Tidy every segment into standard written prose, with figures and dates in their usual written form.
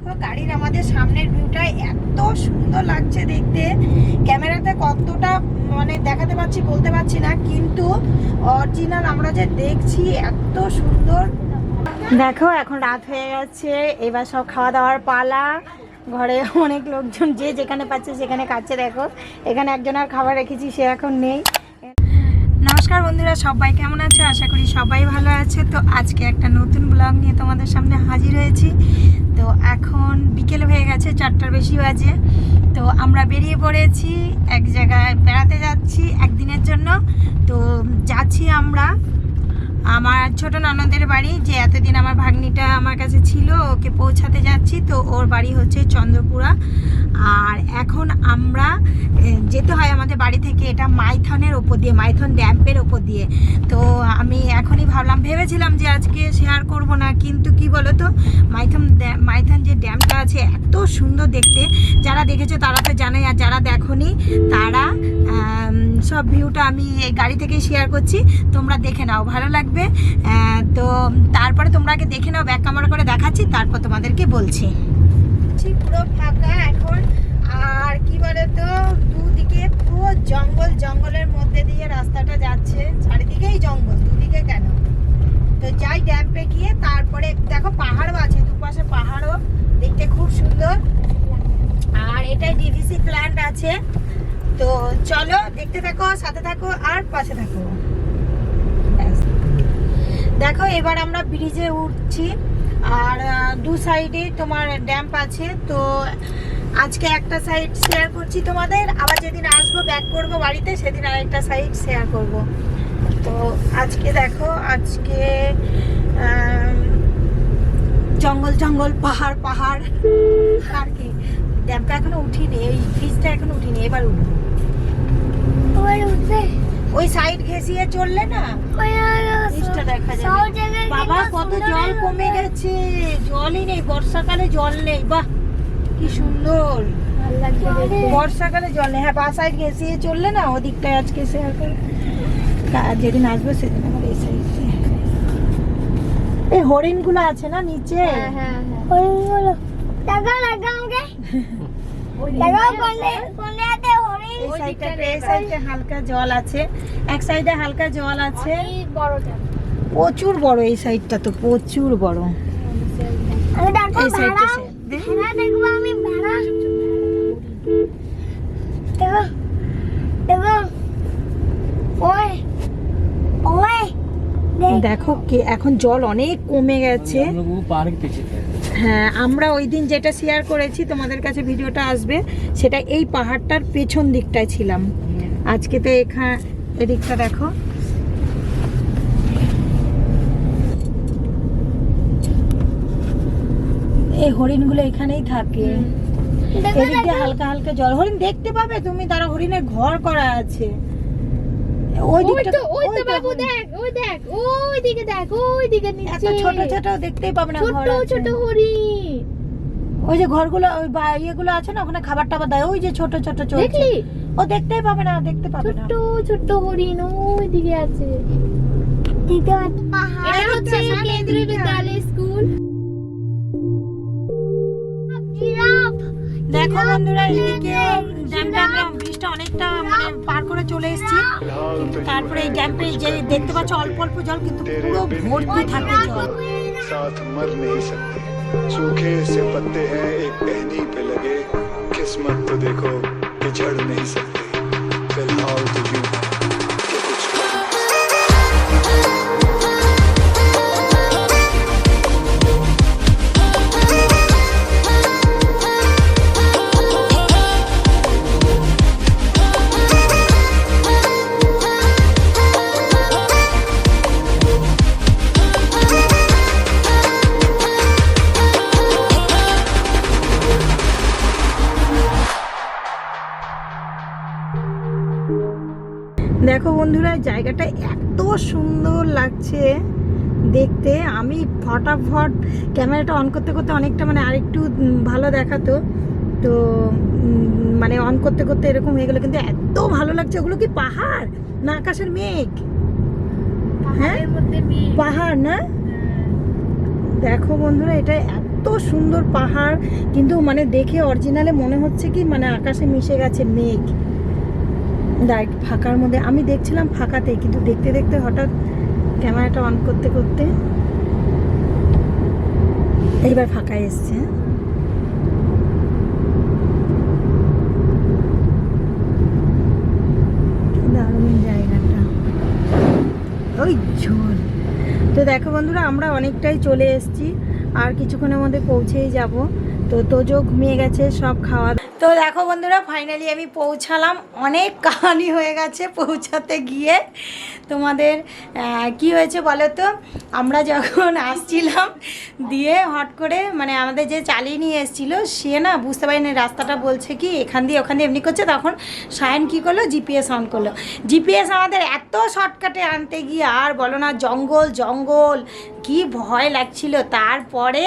দেখো গাড়ির আমাদের সামনের ভিউটা এত সুন্দর লাগছে দেখতে। ক্যামেরাতে কতটা মানে দেখাতে পাচ্ছি বলতে পারছি না, কিন্তু অরিজিনাল আমরা যে দেখছি এত সুন্দর। দেখো এখন রাত হয়ে গেছে, এবার সব খাওয়া দাওয়ার পালা। ঘরে অনেক লোকজন যে যেখানে পাচ্ছে সেখানে খাচ্ছে। দেখো এখানে একজন আর খাবার রেখেছি, সে এখন নেই। নমস্কার বন্ধুরা, সবাই কেমন আছে? আশা করি সবাই ভালো আছে। তো আজকে একটা নতুন ব্লগ নিয়ে তোমাদের সামনে হাজির হয়েছি। তো এখন বিকেল হয়ে গেছে, 4টার বেশি বাজে। তো আমরা বেরিয়ে পড়েছি, এক জায়গায় বেড়াতে যাচ্ছি একদিনের জন্য। তো যাচ্ছি আমরা আমার ছোট ননদের বাড়ি, যে এতদিন আমার ভাগ্নিটা আমার কাছে ছিল, ওকে পৌঁছাতে যাচ্ছি। তো ওর বাড়ি হচ্ছে চন্দ্রপুরা। আর এখন আমরা যেতে হয় আমাদের বাড়ি থেকে এটা মাইথনের ওপর দিয়ে, মাইথন ড্যাম্পের ওপর দিয়ে। তো আমি এখনই ভেবেছিলাম যে আজকে শেয়ার করব না, কিন্তু কি বলো তো, মাইথন যে ড্যামটা আছে এত সুন্দর দেখতে। যারা দেখেছো তারা তো জানোই, আর যারা দেখোনি তারা সব ভিউটা আমি এই গাড়ি থেকে শেয়ার করছি, তোমরা দেখে নাও, ভালো লাগবে। তো তারপরে তোমরা আগে দেখে নাও, ব্যাক ক্যামেরা করে দেখাচ্ছি, তারপর তোমাদেরকে বলছি। পুরো ফাঁকা এখন। আর কি বলতো, দুদিকে পুরো জঙ্গলের মধ্যে দিয়ে রাস্তাটা যাচ্ছে, চারিদিকেই জঙ্গল, দুদিকে কেন। তো যাই ড্যাম্পে গিয়ে, তারপরে দেখো পাহাড়ও আছে, দুপাশে পাহাড়ও দেখতে খুব সুন্দর। আর এটাই ডিভিসি প্ল্যান্ট আছে। তো চলো দেখতে থাকো, সাথে থাকো আর পাশে থাকো। দেখো এবার আমরা ব্রিজে উঠছি, আর দু সাইডে তোমার ড্যাম্প আছে। তো আজকে একটা সাইড শেয়ার করছি তোমাদের, আবার যেদিন আসবো ব্যাক করবো বাড়িতে সেদিন আরেকটা সাইড শেয়ার করব। তো আজকে দেখো, আজকে জঙ্গল পাহাড় আর কি। ড্যাম্পটা এখনো উঠিনি, এই ব্রিজটা এখনো উঠিনি, এবার উঠবো। ওই সাইড ঘেঁষিয়ে চললে না ব্রিজটা দেখা যাবে। বাবা কত জল কমে গেছে, জলই নেই, বর্ষাকালে জল নেই। বাহ কি সুন্দর, বর্ষাকালে জল নেই। হ্যাঁ, বা সাইড ঘেঁষিয়ে চললে না, ওদিকটায় আজকে শেয়ার করে। যেদিন আসবো সেদিন আমার এই সাইড। এই হরিণ গুলো আছে না নিচে, হালকা জল আছে, এক সাইডে হালকা জল আছে, প্রচুর বড় এই সাইডটা, তো প্রচুর বড় এই সাইডটা। দেখো কি এখন জল অনেক কমে গেছে। হ্যাঁ, আমরা ওই দিন যেটা শেয়ার করেছি তোমাদের কাছে, ভিডিওটা আসবে, সেটা এই পাহাড়টার পেছন দিকটায় ছিলাম। আজকে তো এদিকটা দেখো, এই হরিণগুলো এখানেই থাকে। এদিকে হালকা হালকা জল, হরিণ দেখতে পাবে তুমি, তারা হরিণের ঘর করা আছে। ছোট দেখতেই পাবে না, ছোট হরিণ। ওই যে ঘরগুলো, ওই ইয়েগুলো আছে না, ওখানে খাবার টাবার দেয়, ওই যে ছোট চলছে, ও দেখতেই পাবে না, দেখতে পাবে না। ছোট হরিণ ওই দিকে আছে। এটা হচ্ছে কেন্দ্রীয় বিদ্যালয় স্কুল। দেখো বন্ধুরা, এদিকে ড্যামটা আমরা ব্রিজটা অনেকটা মানে পার করে চলে এসেছি, কিন্তু তারপরে এই ড্যাম্পে যে দেখতে পাচ্ছ অল্প অল্প জল, কিন্তু পুরো ভর্তি থাকে জল। साथ मर नहीं सकते, सूखे से पत्ते हैं एक टहनी पे लगे, किस्मत तो देखो कि झड़ नहीं सकते, फिलहाल तो यूं है कि कुछ। দেখো বন্ধুরা, জায়গাটা এত সুন্দর লাগছে দেখতে। আমি ফটাফট ক্যামেরাটা অন করতে করতে অনেকটা মানে আরেকটু ভালো দেখাতো, তো মানে অন করতে করতে এরকম হয়ে গেল, কিন্তু এত ভালো লাগছে। ওগুলো কি পাহাড় না আকাশের মেঘ? হ্যাঁ পাহাড় না। দেখো বন্ধুরা, এটা এত এত সুন্দর পাহাড়, কিন্তু মানে দেখে অরিজিনালে মনে হচ্ছে কি মানে আকাশে মিশে গেছে মেঘ। ডাইরেক্ট ফাঁকার মধ্যে আমি দেখছিলাম ফাঁকাতে, কিন্তু দেখতে দেখতে হঠাৎ ক্যামেরাটা অন করতে করতে এইবার ফাঁকা এসছে। দারুণ জায়গাটা, ওই ঝোল। তো দেখো বন্ধুরা, আমরা অনেকটাই চলে এসেছি, আর কিছুক্ষণের মধ্যে পৌঁছেই যাব। তো তোজো ঘুমিয়ে গেছে, সব খাওয়া। তো দেখো বন্ধুরা, ফাইনালি আমি পৌঁছালাম। অনেক কাহিনী হয়ে গেছে পৌঁছাতে গিয়ে। তোমাদের কি হয়েছে বলো তো, আমরা যখন আসছিলাম দিয়ে হট করে মানে আমাদের যে চালিয়ে নিয়ে এসেছিলো সে না বুঝতে পারিনি রাস্তাটা, বলছে কি এখান দিয়ে ওখান দিয়ে এমনি করছে। তখন সায়ন কী করলো, জিপিএস অন করলো। জিপিএস আমাদের এত শর্টকাটে আনতে গিয়ে আর বলো না, জঙ্গল জঙ্গল, কি ভয় লাগছিল। তারপরে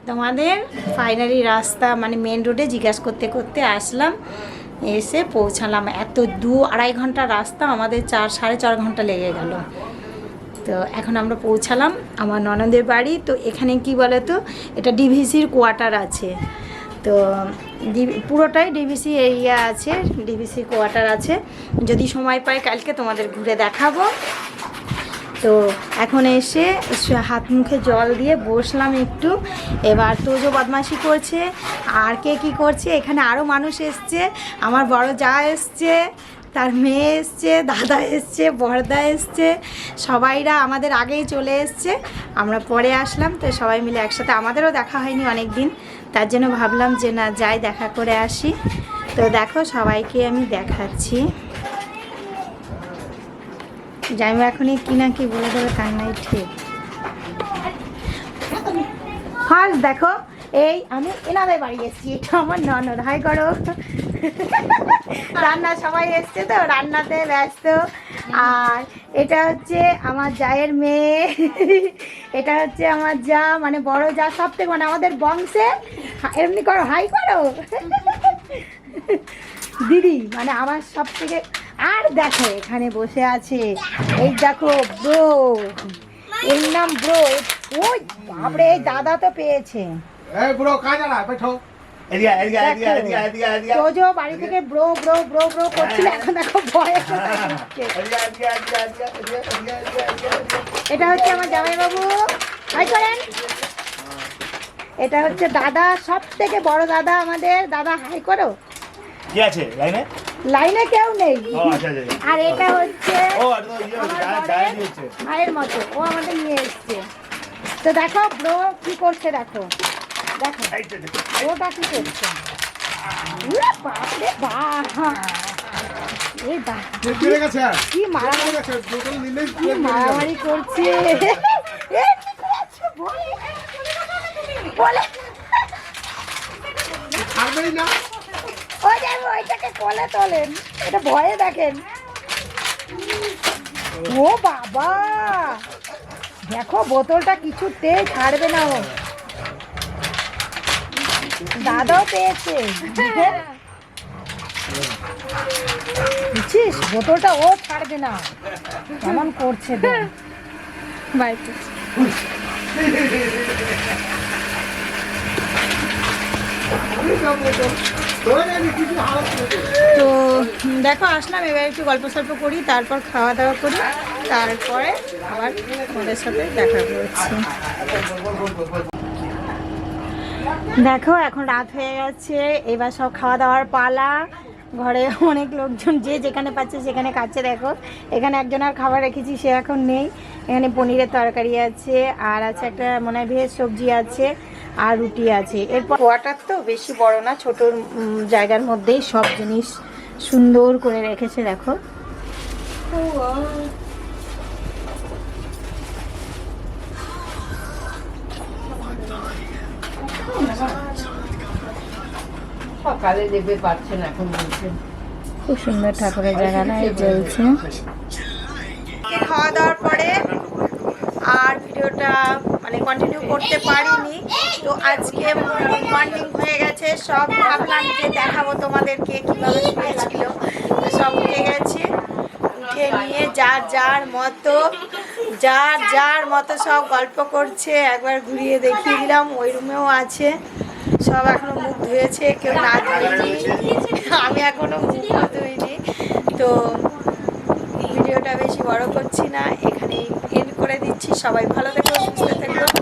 তোমাদের ফাইনালি রাস্তা মানে মেন রোডে জিজ্ঞাসা করতে করতে আসলাম, এসে পৌঁছালাম। এত 2-2.5 ঘন্টা রাস্তা, আমাদের 4-4.5 ঘন্টা লেগে গেল। তো এখন আমরা পৌঁছালাম আমার ননদের বাড়ি। তো এখানে কি বলে তো, এটা ডিভিসির কোয়ার্টার আছে। তো পুরোটাই ডিভিসি এরিয়া আছে, ডিভিসি কোয়ার্টার আছে। যদি সময় পাই কালকে তোমাদের ঘুরে দেখাবো। তো এখন এসে হাত মুখে জল দিয়ে বসলাম একটু। এবার তোজো বদমাশি করছে, আর কে কী করছে, এখানে আরও মানুষ এসছে। আমার বড় যা এসছে, তার মেয়ে এসছে, দাদা এসছে, বড়দা এসছে, সবাইরা আমাদের আগেই চলে এসছে, আমরা পরে আসলাম। তো সবাই মিলে একসাথে, আমাদেরও দেখা হয়নি অনেক দিন, তার জন্য ভাবলাম যে না যাই দেখা করে আসি। তো দেখো সবাইকে আমি দেখাচ্ছি। জাইমা এখনই কি না কি বলে দেবে, তার নাই ঠিক। ফার্স্ট দেখো, এই আমি এনাদের বাড়ি এসেছি, এটা আমার ননদ। হাই করো। রান্না সবাই এসছে তো, রান্নাতে ব্যস্ত। আর এটা হচ্ছে আমার জায়ের মেয়ে, এটা হচ্ছে আমার যা মানে বড় যা, সব থেকে মানে আমাদের বংশে। এমনি করো, হাই করো। দিদি মানে আমার সব থেকে। আর দেখো এখানে বসে আছে, এই দেখো ব্রো, এর নাম ব্রো। ওই বাপরে, দাদা তো পেয়েছে। তোজো বাড়ি থেকে ব্রো ব্রো ব্রো ব্রো করছিল, এখন দেখো ভয়ে। এটা হচ্ছে আমার জামাইবাবু, হাই করেন। এটা হচ্ছে দাদা, সব থেকে বড় দাদা আমাদের। দাদা হাই করো। কি আছে লাইনে? লাইনে কেউ নেই। আচ্ছা। আর এটা হচ্ছে আমার ভাইয়ের মতো, ও আমাদের নিয়ে এসছে। তো দেখো ব্রো কি করছে, দেখো দেখো ওটা কি করছে। বাপরে বাপ, কি মারামারি করছে। ওইটাকে কোলে তোলেন, এটা ভয়ে দেখেন। ও বাবা, দেখো বোতলটা কিছুতেই ছাড়বে না ও। দাদাও পেয়েছে, বুঝছিস, বোতলটা ও ছাড়বে না। কেমন করছে বাড়িতে। তো দেখো আসলাম, এবার একটু গল্প সল্প করি, তারপর খাওয়া দাওয়া করি, তারপরে আবার তোমাদের সাথে দেখা করছি। দেখো এখন রাত হয়ে গেছে, এবার সব খাওয়া দাওয়ার পালা। ঘরে অনেক লোকজন, যে যেখানে পাচ্ছে সেখানে খাচ্ছে। দেখো এখানে একজনের খাবার রেখেছি, সে এখন নেই। এখানে পনিরের তরকারি আছে, আর আছে একটা মনে হয় ভেজ সবজি আছে, আর রুটি আছে। এরপর কোয়ার্টার তো বেশি বড় না, ছোট জায়গার মধ্যেই সব জিনিস সুন্দর করে রেখেছে। দেখো সকালে দেবে পারছেন, এখন বলছেন খুব সুন্দর ঠাকুরের জায়গা না জ্বলছে। খাওয়া দাওয়ার পরে আর ভিডিওটা মানে কন্টিনিউ করতে পারিনি। তো আজকে মর্নিং হয়ে গেছে, সব ভাবলাম যে দেখাবো তোমাদেরকে কীভাবে শুয়েছিল। তো সব উঠে গেছে, উঠে সবাইকে নিয়ে যার মতো সব গল্প করছে। একবার ঘুরিয়ে দেখিয়ে দিলাম, ওই রুমেও আছে, সব এখনো মুখ ধুয়েছে, কেউ না ধুয়নি, আমি এখনো মুখও ধুইনি। তো ভিডিওটা বেশি বড় করছি না, এখানেই এন্ড করে দিচ্ছি। সবাই ভালো থেকো, সুস্থ থেকো।